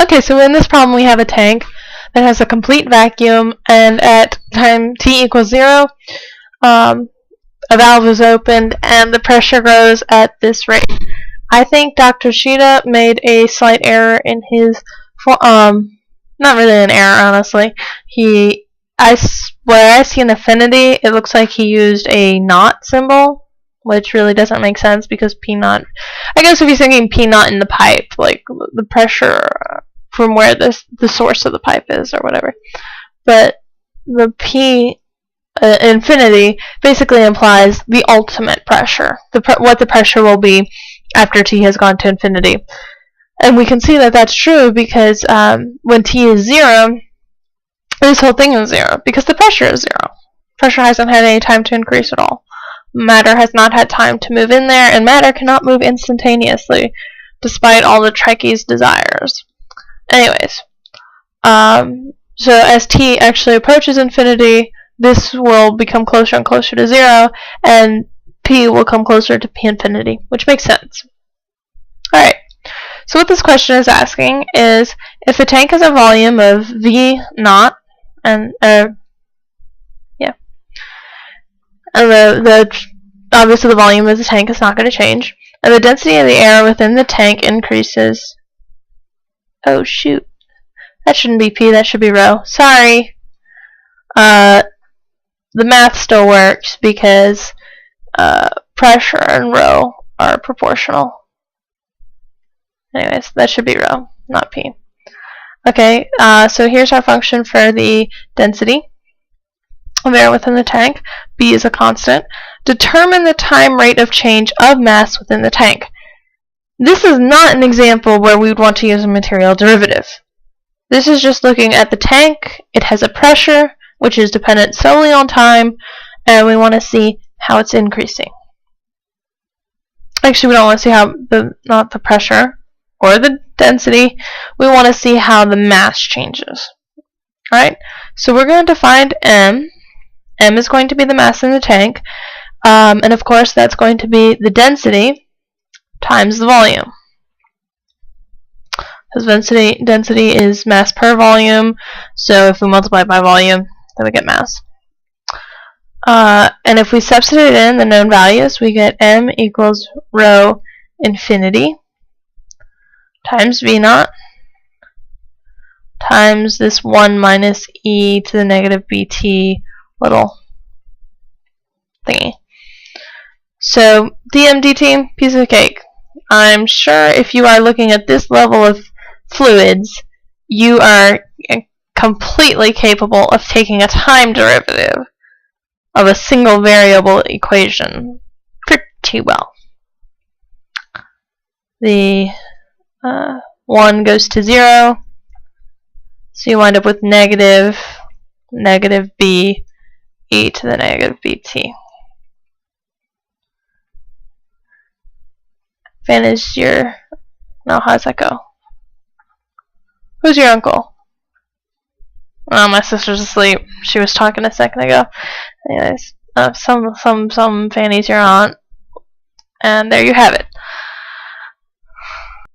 Okay, so in this problem we have a tank that has a complete vacuum, and at time t equals 0, a valve is opened and the pressure grows at this rate. I think Dr. Shida made a slight error in his, not really an error, honestly. Where I see an affinity, it looks like he used a not symbol, which really doesn't make sense because P naught, I guess if he's thinking P naught in the pipe, like the pressure from where the source of the pipe is or whatever. But the P infinity basically implies the ultimate pressure, what the pressure will be after T has gone to infinity. And we can see that that's true because when T is 0, this whole thing is 0 because the pressure is 0. Pressure hasn't had any time to increase at all. Matter has not had time to move in there, and matter cannot move instantaneously despite all the Trekkies' desires. Anyways, so as T actually approaches infinity, this will become closer and closer to 0, and P will come closer to P infinity, which makes sense. Alright, so what this question is asking is, if the tank has a volume of V naught, and obviously the volume of the tank is not going to change, and the density of the air within the tank increases. Oh shoot, that shouldn't be P, that should be rho. Sorry. The math still works because pressure and rho are proportional. Anyways, that should be rho, not P. Okay, so here's our function for the density of air within the tank. B is a constant. Determine the time rate of change of mass within the tank. This is not an example where we would want to use a material derivative. This is just looking at the tank. It has a pressure, which is dependent solely on time, and we want to see how it's increasing. Actually, we don't want to see not the pressure or the density. We want to see how the mass changes. Alright, so we're going to find M. M is going to be the mass in the tank, and of course that's going to be the density times the volume. Because density is mass per volume, so if we multiply by volume, then we get mass. And if we substitute in the known values, we get M equals rho infinity times V naught times this 1 minus e to the negative bt little thingy. So dm dt, piece of cake. I'm sure if you are looking at this level of fluids, you are completely capable of taking a time derivative of a single variable equation pretty well. The 1 goes to 0, so you wind up with negative b e to the negative bt. Fan is your... No, how does that go? Who's your uncle? Oh, my sister's asleep. She was talking a second ago. Anyways, some Fanny's your aunt. And there you have it.